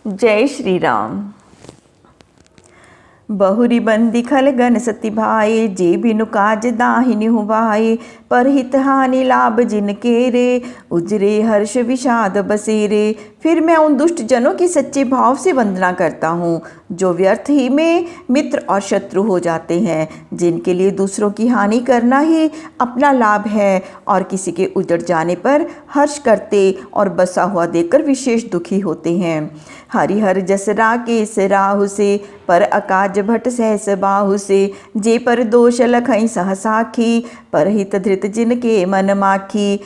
जय श्री राम। बहुरी बंदी खलगन सती भाई, जे बिनु काज दाहिनी हुआए। परहित हानि लाभ जिनके रे, उजरे हर्ष विषाद बसेरे। फिर मैं उन दुष्ट जनों की सच्चे भाव से वंदना करता हूँ जो व्यर्थ ही में मित्र और शत्रु हो जाते हैं, जिनके लिए दूसरों की हानि करना ही अपना लाभ है और किसी के उजड़ जाने पर हर्ष करते और बसा हुआ देखकर विशेष दुखी होते हैं। हरिहर जस राकेश राहु से, पर अकाज भट सहस बाहु से। जे पर दोष लखई सहसाखी, परहित धृत जिनके मन माखी।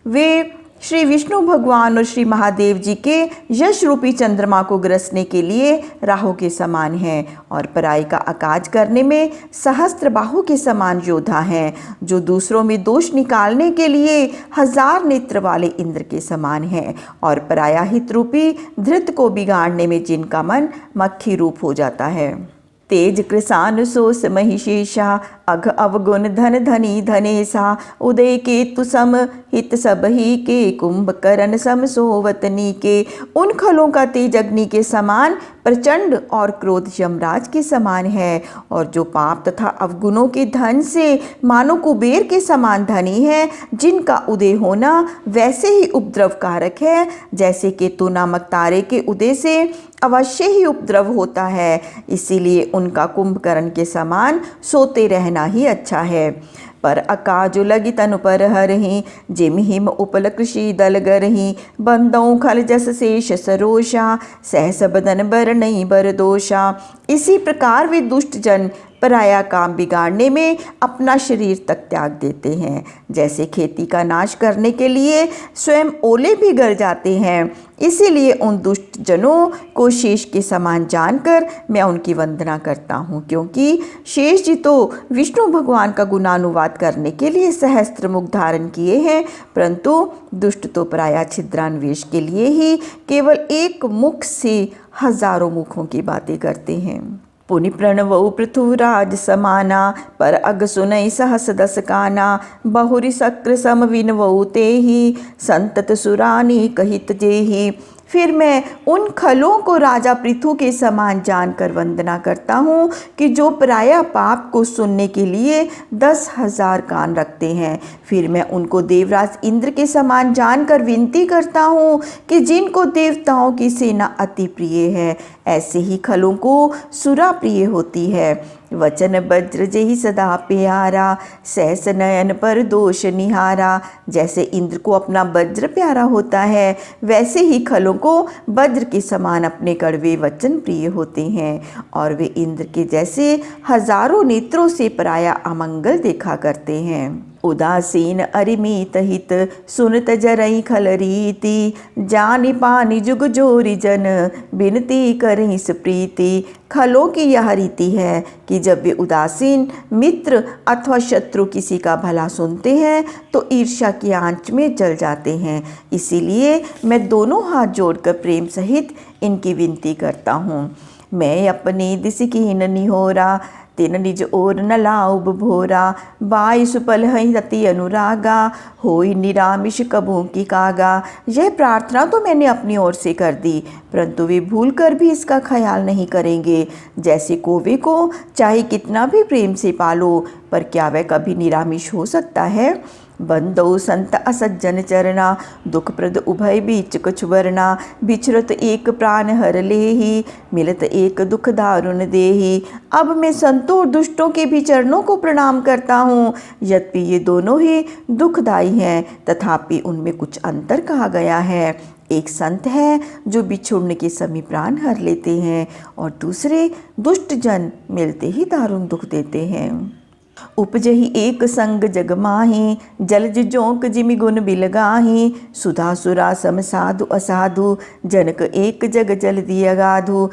वे श्री विष्णु भगवान और श्री महादेव जी के यश रूपी चंद्रमा को ग्रसने के लिए राहु के समान हैं और पराई का अकाज करने में सहस्त्र बाहु के समान योद्धा हैं, जो दूसरों में दोष निकालने के लिए हजार नेत्र वाले इंद्र के समान हैं और पराया हित रूपी धृत को बिगाड़ने में जिनका मन मक्खी रूप हो जाता है। तेज कृसान सोस महिषेशा, अघ अवगुण धन धनी धनेसा। उदय केतु सम हित सब ही के, कुंभकर्ण सम सोवतनी के। उन खलों का तेज अग्नि के समान प्रचंड और क्रोध यमराज के समान है, और जो पाप तथा अवगुणों के धन से मानो कुबेर के समान धनी है, जिनका उदय होना वैसे ही उपद्रव कारक है जैसे केतु नामक तारे के उदय से अवश्य ही उपद्रव होता है। इसीलिए उनका कुंभकर्ण के समान सोते रहना ही अच्छा है। पर अकाजु लगी तनु पर हरहि, जिम हिम उपल कृषि दल गरहि। बंदों खल जस शेष सरोषा, सहस बदन बर नहीं बर दोषा। इसी प्रकार वे दुष्ट जन पराया काम बिगाड़ने में अपना शरीर तक त्याग देते हैं। जैसे खेती का नाश करने के लिए स्वयं ओले भी गल जाते हैं, इसीलिए उन दुष्ट जनों को शेष के समान जानकर मैं उनकी वंदना करता हूँ, क्योंकि शेष जी तो विष्णु भगवान का गुणानुवाद करने के लिए सहस्त्र मुख धारण किए हैं, परंतु दुष्ट तो पराया छिद्रान्वेष के लिए ही केवल एक मुख से हजारों मुखों की बातें करते हैं। पुनि प्रणवौ पृथुराज समाना, पर अग सुनई सहस दस काना। बहुरी शक्र सम विनवौ तेहि, संतत सुरानी कहित जेहि। फिर मैं उन खलों को राजा पृथु के समान जानकर वंदना करता हूँ कि जो पराया पाप को सुनने के लिए 10,000 कान रखते हैं। फिर मैं उनको देवराज इंद्र के समान जानकर विनती करता हूँ कि जिनको देवताओं की सेना अति प्रिय है, ऐसे ही खलों को सुरा प्रिय होती है। वचन वज्र जेहि सदा प्यारा, सहस नयन पर दोष निहारा। जैसे इंद्र को अपना वज्र प्यारा होता है, वैसे ही खलों को वज्र के समान अपने कड़वे वचन प्रिय होते हैं, और वे इंद्र के जैसे हजारों नेत्रों से पराया अमंगल देखा करते हैं। उदासीन अरिमित हित, सुनत जरई खल रीति। जानि पानि जुग जोरी जन, बिनती करहि प्रीति। खलों की यह रीति है कि जब वे उदासीन मित्र अथवा शत्रु किसी का भला सुनते हैं तो ईर्ष्या की आंच में जल जाते हैं। इसीलिए मैं दोनों हाथ जोड़कर प्रेम सहित इनकी विनती करता हूँ। मैं अपनी दिस कीन निहोरा, तिन निज ओर न लाउब भोरा। बाई सुपल हई रति अनुरागा, होई निरामिष कबों की कागा। यह प्रार्थना तो मैंने अपनी ओर से कर दी, परंतु वे भूल कर भी इसका ख्याल नहीं करेंगे। जैसे कौवे को चाहे कितना भी प्रेम से पालो, पर क्या वह कभी निरामिष हो सकता है। बंदो संत असज्जन चरना, दुख प्रद उभय बीच कुछ वरना। बिछरत एक प्राण हर लेहि, मिलत एक दुख दारुण देहि। अब मैं संतों और दुष्टों के भी चरणों को प्रणाम करता हूँ। यद्यपि ये दोनों ही दुखदायी हैं, तथापि उनमें कुछ अंतर कहा गया है। एक संत है जो बिछुड़ने के समय प्राण हर लेते हैं, और दूसरे दुष्ट जन मिलते ही दारुण दुख देते हैं। उपजहि एक संग जग माहि, जलज जोंक जिमि गुण बिलगाहि। सुधा सुरा सम साधु असाधु, जनक एक जग जल दिया गाधु।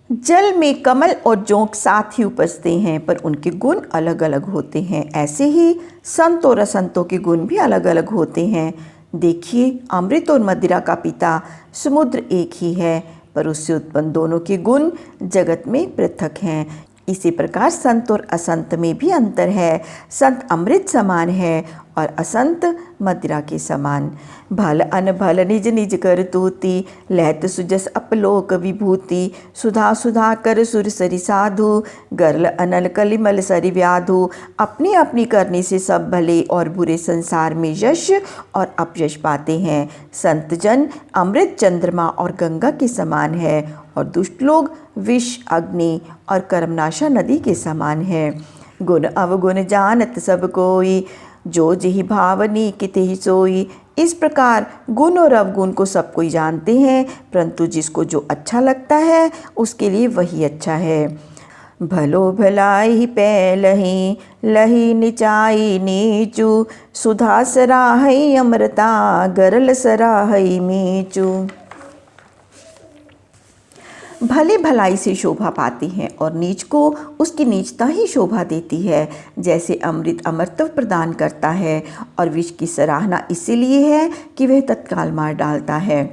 जल में कमल और जोंक साथ ही उपजते हैं, पर उनके गुण अलग अलग होते हैं। ऐसे ही संत और असंतों के गुण भी अलग अलग होते हैं। देखिए, अमृत और मदिरा का पिता समुद्र एक ही है, पर उससे उत्पन्न दोनों के गुण जगत में पृथक हैं। इसी प्रकार संत और असंत में भी अंतर है। संत अमृत समान है और असंत मदिरा के समान। भल अन भल निज निज कर तूती, लहत सुजस अपलोक विभूति। सुधा सुधा कर सुर सरि साधु, गर्ल अनल कलिमल सरि व्याधु। अपनी अपनी करनी से सब भले और बुरे संसार में यश और अपयश पाते हैं। संत जन अमृत चंद्रमा और गंगा के समान है, और दुष्ट लोग विष अग्नि और कर्मनाशा नदी के समान है। गुण अवगुण जानत सब कोई, जो जिहि भावनी किति सोई। इस प्रकार गुण और अवगुण को सब कोई जानते हैं, परंतु जिसको जो अच्छा लगता है उसके लिए वही अच्छा है। भलो भलाई पैलहि, लही निचाई नीचू। सुधा सराहई अमृता, गरल सराहई मीचू। भले भलाई से शोभा पाती हैं और नीच को उसकी नीचता ही शोभा देती है। जैसे अमृत अमरत्व प्रदान करता है और विष की सराहना इसीलिए है कि वह तत्काल मार डालता है।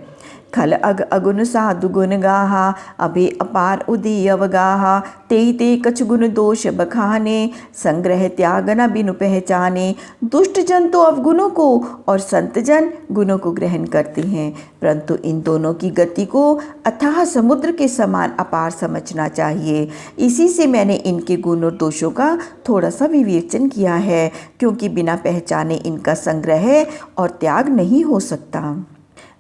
खल अग अगुण साधु गुण गाहा, अभे अपार उदी अवगाहा। तेई ते कछ गुण दोष बखाने, संग्रह त्याग न बिनु पहचाने। दुष्ट जन तो अवगुणों को और संत जन गुणों को ग्रहण करते हैं, परंतु इन दोनों की गति को अथाह समुद्र के समान अपार समझना चाहिए। इसी से मैंने इनके गुण और दोषों का थोड़ा सा विवेचन किया है, क्योंकि बिना पहचाने इनका संग्रह और त्याग नहीं हो सकता।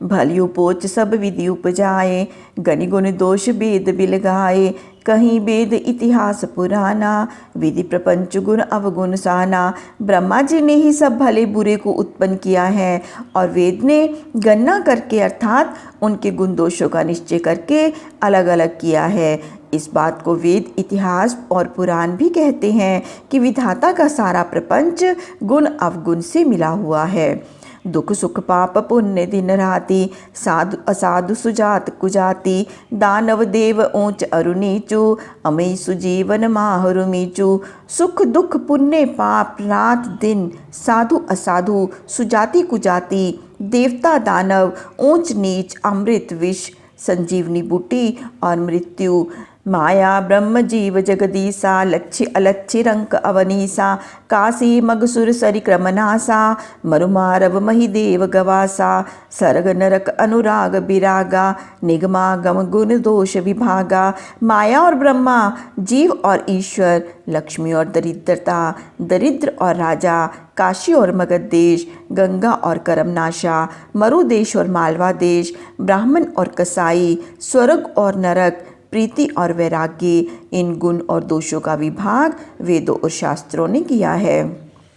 भली उपोच सब विधि उपजाए, गनि गुण दोष वेद बिलगाए। कहीं वेद इतिहास पुराना, विधि प्रपंच गुण अवगुण साना। ब्रह्मा जी ने ही सब भले बुरे को उत्पन्न किया है, और वेद ने गणना करके अर्थात उनके गुण दोषों का निश्चय करके अलग अलग किया है। इस बात को वेद इतिहास और पुराण भी कहते हैं कि विधाता का सारा प्रपंच गुण अवगुण से मिला हुआ है। दुख सुख पाप पुण्य दिन राति, साधु असाधु सुजात कुजाति। दानव देव ऊंच अरु नीचू, अमय सुजीवन माहरु मीचू। सुख दुख पुण्य पाप रात दिन, साधु असाधु सुजाति कुजाति। देवता दानव, ऊंच नीच, अमृत विष, संजीवनी बूटी और मृत्यु। माया ब्रह्म जीव जगदीसा, लक्ष्य अलक्ष्य रंक अवनीसा। काशी मगसुर सरि क्रमनासा, मरुमारव महिदेव गवासा। सर्ग नरक अनुराग विरागा, निगमागम गुण दोष विभागा। माया और ब्रह्मा, जीव और ईश्वर, लक्ष्मी और दरिद्रता, दरिद्र और राजा, काशी और मगध देश, गंगा और करमनाशा, मरु देश और मालवा देश, ब्राह्मण और कसाई, स्वर्ग और नरक, प्रीति और वैराग्य। इन गुण और दोषों का विभाग वेदों और शास्त्रों ने किया है।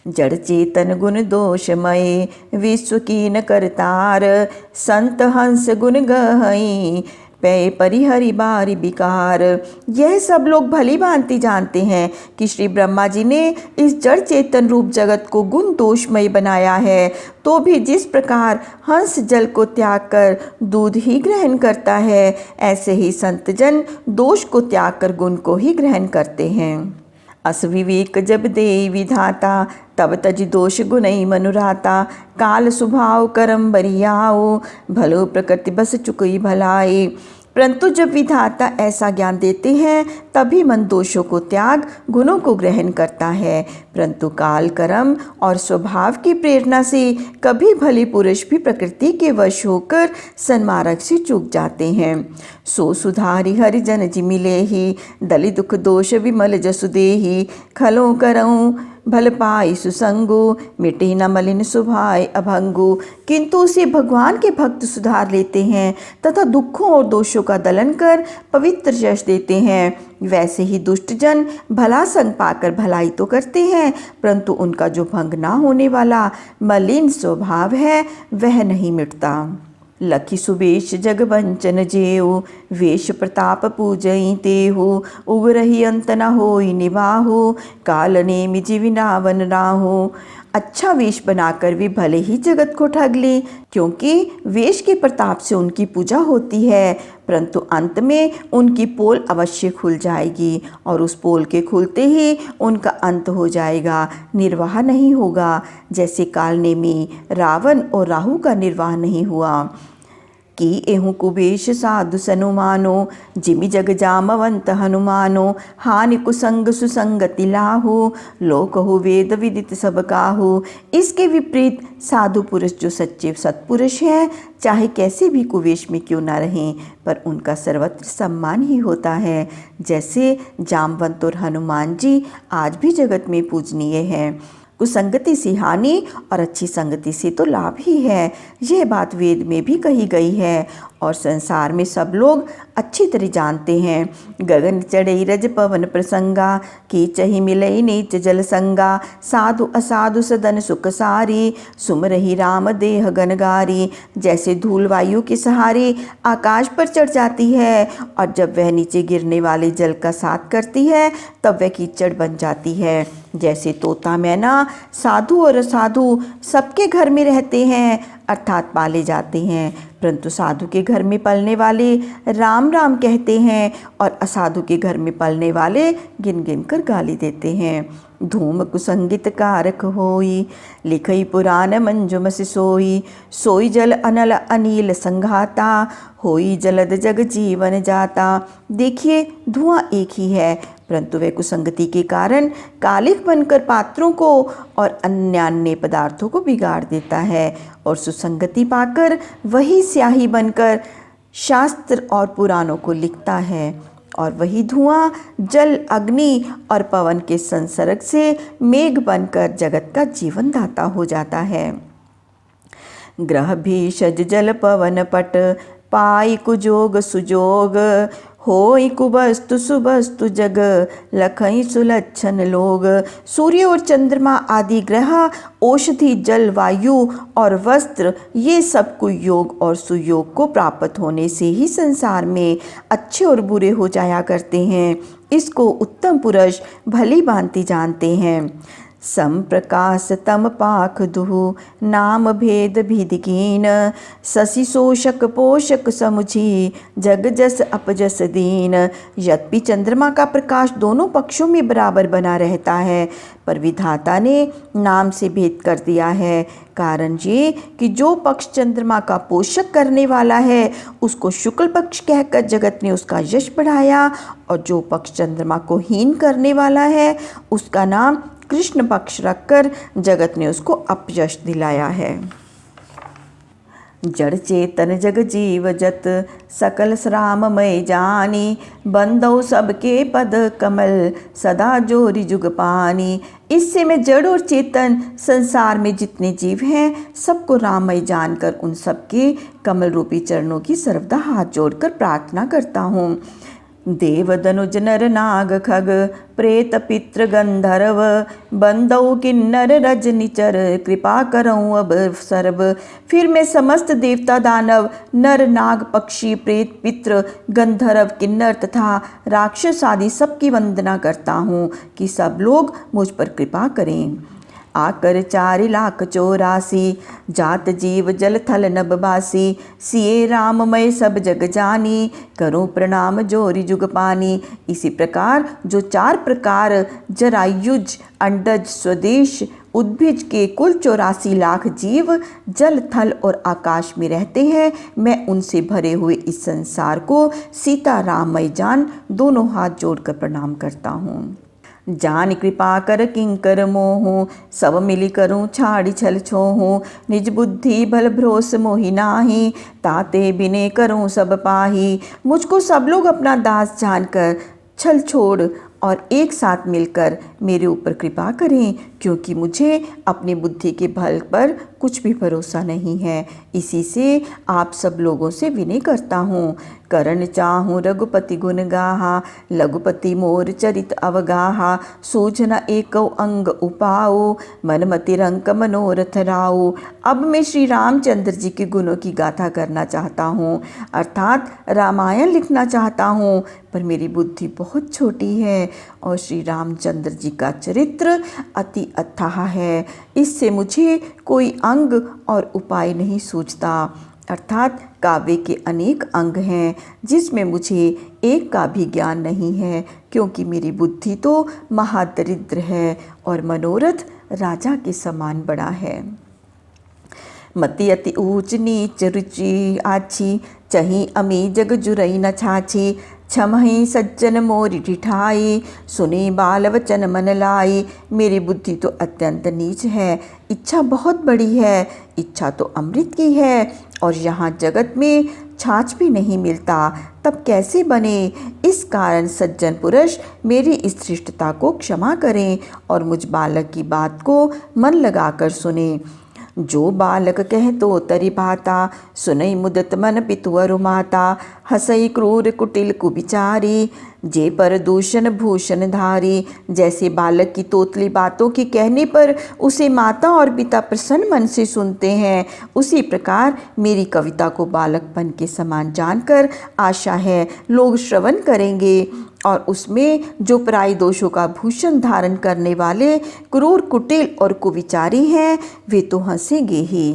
जड़ चेतन गुण दोषमय, विश्व कीन करतार। संत हंस गुण गहई, पै परिहरि बारी बिकार। यह सब लोग भली भांति जानते हैं कि श्री ब्रह्मा जी ने इस जड़ चेतन रूप जगत को गुण दोषमय बनाया है, तो भी जिस प्रकार हंस जल को त्याग कर दूध ही ग्रहण करता है, ऐसे ही संत जन दोष को त्याग कर गुण को ही ग्रहण करते हैं। अस विवेक जब दे विधाता, तब तज दोष गुणई मनुराता। काल स्वभाव करम बरियाओ, भलो प्रकृति बस चुकई भलाई। परंतु जब विधाता ऐसा ज्ञान देते हैं तभी मन दोषों को त्याग गुणों को ग्रहण करता है, परंतु काल कर्म और स्वभाव की प्रेरणा से कभी भले पुरुष भी प्रकृति के वश होकर सन्मार्ग से चूक जाते हैं। सो सुधारी हरिजन जि मिले ही, दलि दुख दोष विमल जसु देहि। खलो करऊँ भल पाई सुसंगु, मिटे न मलिन सुभाय अभंगु। किंतु उसे भगवान के भक्त सुधार लेते हैं तथा दुखों और दोषों का दलन कर पवित्र यश देते हैं। वैसे ही दुष्ट जन भला संग पाकर भलाई तो करते हैं, परंतु उनका जो भंग ना होने वाला मलिन स्वभाव है वह नहीं मिटता। लखी सुवेश जग वंचन जेऊ, वेश प्रताप पूजई तेहु। उग्रही अंत न होई निवाहु, काल नेमि जीवि नावन राहु। अच्छा वेश बनाकर वे भले ही जगत को ठग लें, क्योंकि वेश के प्रताप से उनकी पूजा होती है, परंतु अंत में उनकी पोल अवश्य खुल जाएगी, और उस पोल के खुलते ही उनका अंत हो जाएगा, निर्वाह नहीं होगा। जैसे काल नेमि रावण और राहु का निर्वाह नहीं हुआ। की एहु कुबेश साधु सनुमानो, जिमि जग जामवंत हनुमानो, हानि कुसंग सुसंगति लाहु, लोकहु वेद विदित सब काहू। इसके विपरीत साधु पुरुष जो सच्चे सत्पुरुष हैं, चाहे कैसे भी कुवेश में क्यों ना रहें, पर उनका सर्वत्र सम्मान ही होता है। जैसे जामवंत और हनुमान जी आज भी जगत में पूजनीय हैं। कुसंगति से हानि और अच्छी संगति से तो लाभ ही है, यह बात वेद में भी कही गई है और संसार में सब लोग अच्छी तरह जानते हैं। गगन चढ़ई रज पवन प्रसंगा, की चही मिलई नीच जल संगा, साधु असाधु सदन सुख सारी, सुमरहि राम देह गनगारी। जैसे धूल वायु के सहारे आकाश पर चढ़ जाती है और जब वह नीचे गिरने वाले जल का साथ करती है तब वह कीचड़ बन जाती है। जैसे तोता मैना साधु और असाधु सबके घर में रहते हैं अर्थात पाले जाते हैं, परंतु साधु के घर में पलने वाले राम राम कहते हैं और असाधु के घर में पलने वाले गिन गिन कर गाली देते हैं। धूम कुसंगित कारक होई, लिखई पुराण मंजुमस सोई, सोई जल अनल अनील संघाता, होई जलद जग जीवन जाता। देखिए धुआं एक ही है, परंतु वह कुसंगति के कारण कालिख बनकर पात्रों को और अन्य पदार्थों को बिगाड़ देता है और सुसंगति पाकर वही स्याही बनकर शास्त्र और पुराणों को लिखता है और वही धुआं जल अग्नि और पवन के संसर्ग से मेघ बनकर जगत का जीवन दाता हो जाता है। ग्रह भीषज जल पवन पट, पाई कुजोग सुजोग, होई कुबस्तु सुबस्तु जग, लखई सुलक्षण लोग। सूर्य और चंद्रमा आदि ग्रह, औषधि, जल, वायु और वस्त्र, ये सब कुयोग और सुयोग को प्राप्त होने से ही संसार में अच्छे और बुरे हो जाया करते हैं। इसको उत्तम पुरुष भली भांति जानते हैं। सम प्रकाश तम पाख दुहु, नाम भेद भिदिकीन, शशि शोषक पोषक समुझी, जग जस अपजस दीन। यद्यपि चंद्रमा का प्रकाश दोनों पक्षों में बराबर बना रहता है, पर विधाता ने नाम से भेद कर दिया है। कारण ये कि जो पक्ष चंद्रमा का पोषक करने वाला है उसको शुक्ल पक्ष कहकर जगत ने उसका यश बढ़ाया, और जो पक्ष चंद्रमा को हीन करने वाला है उसका नाम कृष्ण पक्ष रखकर जगत ने उसको अपयश दिलाया है। जड़ चेतन जग जीव जत, सकल श्राममय जानी, बंदौ सबके पद कमल, सदा जोरी जुग पानी। इससे मैं जड़ और चेतन संसार में जितने जीव हैं सबको राममय जानकर उन सबके कमल रूपी चरणों की सर्वदा हाथ जोड़कर प्रार्थना करता हूँ। देव दनुज नर नाग खग, प्रेत पितृ गंधर्व, बंदौ किन्नर रज निचर, कृपा करऊँ अब सर्व। फिर मैं समस्त देवता दानव, नर नाग पक्षी प्रेत पितृ गंधर्व किन्नर तथा राक्षस आदि सबकी वंदना करता हूँ कि सब लोग मुझ पर कृपा करें। आकर 4,84,00,000 जात जीव जल थल नभबासी, सिए राममय सब जग जानी, करूं प्रणाम जोरी जुग पानी। इसी प्रकार जो 4 प्रकार जरायुज अंडज स्वदेश उद्भिज के कुल 84 लाख जीव जल थल और आकाश में रहते हैं, मैं उनसे भरे हुए इस संसार को सीता राममय जान दोनों हाथ जोड़कर प्रणाम करता हूँ। जान कृपा कर किंकर मोहूँ, सब मिली करूँ छाड़ी छल छोहूँ, निज बुद्धि भल भरोस मोहि नाही, ताते बिने करूँ सब पाही। मुझको सब लोग अपना दास जानकर छल छोड़ और एक साथ मिलकर मेरे ऊपर कृपा करें, क्योंकि मुझे अपनी बुद्धि के बल पर कुछ भी भरोसा नहीं है। इसी से आप सब लोगों से विनय करता हूँ। करण चाहूँ रघुपति गुण गाहा, लघुपति मोर चरित अवगाहा, सूझन एकौ अंग उपाओ, मनमति रंक मनोरथ राओ। अब मैं श्री रामचंद्र जी के गुणों की गाथा करना चाहता हूँ, अर्थात रामायण लिखना चाहता हूँ, पर मेरी बुद्धि बहुत छोटी है और श्री रामचंद्र जी का चरित्र अति अथाह है। इससे मुझे कोई अंग और उपाय नहीं सूझता, अर्थात काव्य के अनेक अंग हैं जिसमें मुझे एक का भी ज्ञान नहीं है, क्योंकि मेरी बुद्धि तो महादरिद्र है और मनोरथ राजा के समान बड़ा है। मति अति ऊंच नीच रुचि आछी, चही अमी जग जुरई न छाछी। छमहि सज्जन मोरी ठिठाई, सुने बाल वचन मन लाई। मेरी बुद्धि तो अत्यंत नीच है, इच्छा बहुत बड़ी है, इच्छा तो अमृत की है, और यहाँ जगत में छाछ भी नहीं मिलता, तब कैसे बने। इस कारण सज्जन पुरुष मेरी इस धृष्टता को क्षमा करें और मुझ बालक की बात को मन लगाकर सुने। जो बालक कह तो तरि भाता, सुनई मुदत मन पितुअरु माता। हसई क्रूर कुटिल कुविचारी, जे पर दूषण भूषण धारी। जैसे बालक की तोतली बातों के कहने पर उसे माता और पिता प्रसन्न मन से सुनते हैं, उसी प्रकार मेरी कविता को बालकपन के समान जानकर आशा है लोग श्रवण करेंगे, और उसमें जो पराई दोषों का भूषण धारण करने वाले क्रूर कुटिल और कुविचारी हैं वे तो हंसेंगे ही।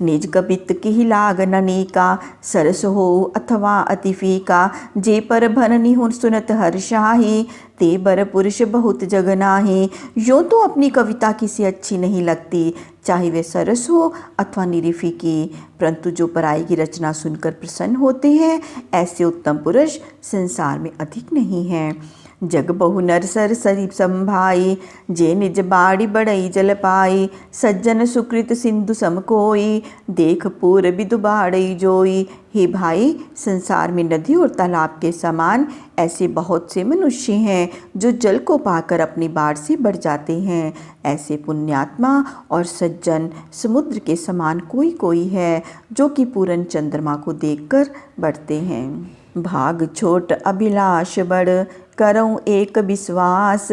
निज कपित की लाग ननीका, सरस हो अथवा अति फीका। जे पर भन निहुर सुनत हर्षाही, ते बर पुरुष बहुत जगनाही। यूँ तो अपनी कविता किसी अच्छी नहीं लगती, चाहे वे सरस हो अथवा निरीफिकी, परंतु जो पराई की रचना सुनकर प्रसन्न होते हैं ऐसे उत्तम पुरुष संसार में अधिक नहीं हैं। जग बहु नर सर सरीप संभाई, जे निज बाड़ी बड़ई जल पाई। सज्जन सुकृत सिंधु सम कोई, देख पूर बिदु बाड़ई जोई। हे भाई, संसार में नदी और तालाब के समान ऐसे बहुत से मनुष्य हैं जो जल को पाकर अपनी बाढ़ से बढ़ जाते हैं। ऐसे पुण्यात्मा और सज्जन समुद्र के समान कोई कोई है जो कि पूरन चंद्रमा को देखकर बढ़ते हैं। भाग छोट अभिलाष बड़, करऊँ एक विश्वास।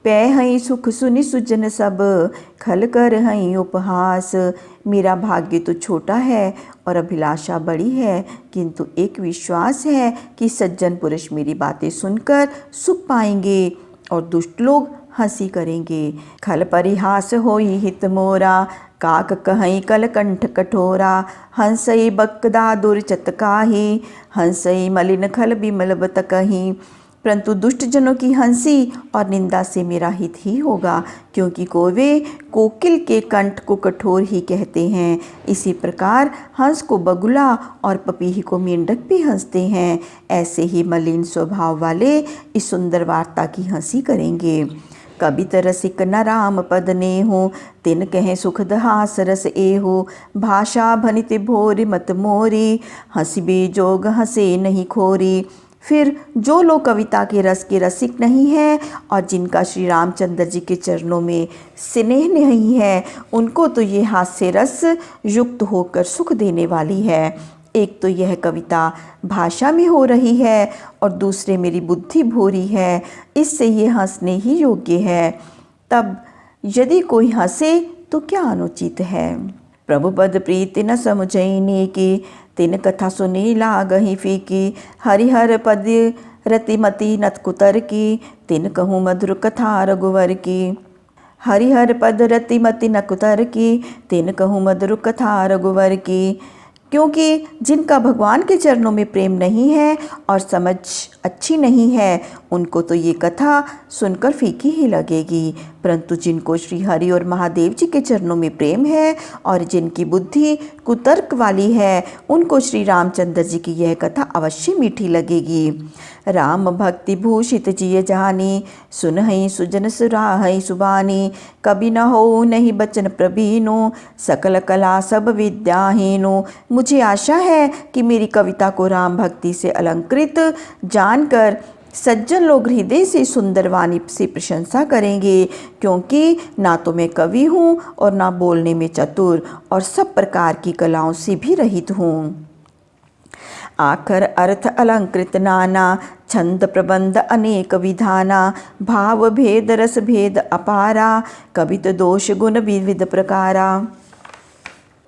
पै हई सुख सुनि सुजन सब, खल कर हई उपहास। मेरा भाग्य तो छोटा है और अभिलाषा बड़ी है, किंतु एक विश्वास है कि सज्जन पुरुष मेरी बातें सुनकर सुख पाएंगे और दुष्ट लोग हंसी करेंगे। खल परिहास होई हित मोरा, काक कहई कल कंठ कठोरा। हंसई बकदा दुर्चत काही, हंसई मलिन खल बिमल बत कहीं। परंतु दुष्ट जनों की हंसी और निंदा से मेरा हित ही होगा, क्योंकि कोवे कोकिल के कंठ को कठोर ही कहते हैं। इसी प्रकार हंस को बगुला और पपीही को मेंढक भी हंसते हैं। ऐसे ही मलिन स्वभाव वाले इस सुंदर वार्ता की हंसी करेंगे। कबित रसिक न राम पद नेहु, तिन कहे सुखद हास रस एहु। भाषा भनित भोर मत मोरी, हंसिबे जोग हंसे नहीं खोरी। फिर जो लोग कविता के रस के रसिक नहीं हैं और जिनका श्री रामचंद्र जी के चरणों में स्नेह नहीं है, उनको तो ये हास्य रस युक्त होकर सुख देने वाली है। एक तो यह कविता भाषा में हो रही है और दूसरे मेरी बुद्धि भोरी है, इससे ये हंसने ही योग्य है। तब यदि कोई हंसे तो क्या अनुचित है। प्रभु पद प्रीति न समुझैने की, तिन कथा सुनी लागहि फीकी। हरिहर पद रतिमति नत कुतर की, तिन कहूँ मधुर कथा रघुवर की। हरिहर पद रतिमति न कुतर की, तिन कहूँ मधुर कथा रघुवर की। क्योंकि जिनका भगवान के चरणों में प्रेम नहीं है और समझ अच्छी नहीं है, उनको तो ये कथा सुनकर फीकी ही लगेगी, परंतु जिनको श्री हरि और महादेव जी के चरणों में प्रेम है और जिनकी बुद्धि कुतर्क वाली है, उनको श्री रामचंद्र जी की यह कथा अवश्य मीठी लगेगी। राम भक्ति भूषित जिय जानी, सुनहि सुजन सुराहै सुबानी। कभी न हो नहीं बचन प्रवीणो, सकल कला सब विद्याहीनो। मुझे आशा है कि मेरी कविता को राम भक्ति से अलंकृत जानकर सज्जन लोग हृदय से सुंदर वाणी से प्रशंसा करेंगे, क्योंकि ना तो मैं कवि हूँ और ना बोलने में चतुर और सब प्रकार की कलाओं से भी रहित हूँ। आखर अर्थ अलंकृत नाना, छंद प्रबंध अनेक विधाना। भाव भेद रस भेद अपारा, कवित दोष गुण विविध प्रकारा।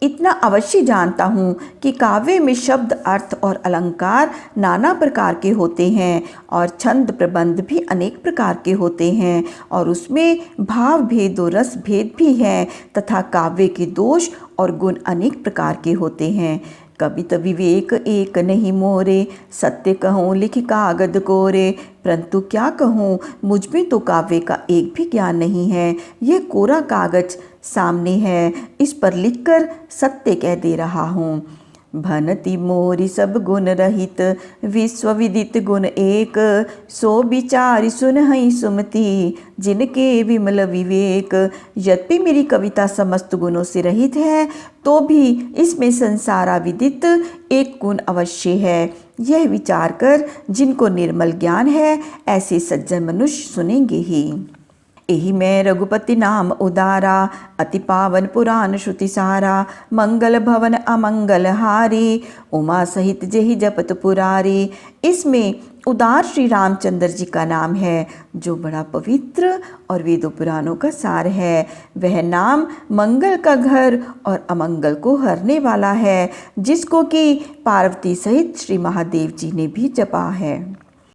इतना अवश्य जानता हूँ कि काव्य में शब्द अर्थ और अलंकार नाना प्रकार के होते हैं और छंद प्रबंध भी अनेक प्रकार के होते हैं, और उसमें भाव भेद और रस भेद भी हैं तथा काव्य के दोष और गुण अनेक प्रकार के होते हैं। कवित विवेक एक नहीं मोरे, सत्य कहूँ लिख कागद कोरे। परंतु क्या कहूँ, मुझ में तो काव्य का एक भी ज्ञान नहीं है। यह कोरा कागज सामने है, इस पर लिखकर सत्य कह दे रहा हूँ। भनति मोरि सब गुण रहित, विश्व विदित गुण एक, सो विचारि सुनहि सुमति, जिनके विमल विवेक। यद्यपि मेरी कविता समस्त गुणों से रहित है, तो भी इसमें संसारा विदित एक गुण अवश्य है। यह विचार कर जिनको निर्मल ज्ञान है, ऐसे सज्जन मनुष्य सुनेंगे ही। एहि मैं रघुपति नाम उदारा, अति पावन पुराण श्रुति सारा, मंगल भवन अमंगल हारी, उमा सहित जेहि जपत पुरारी। इसमें उदार श्री रामचंद्र जी का नाम है, जो बड़ा पवित्र और वेदों पुराणों का सार है। वह नाम मंगल का घर और अमंगल को हरने वाला है, जिसको कि पार्वती सहित श्री महादेव जी ने भी जपा है।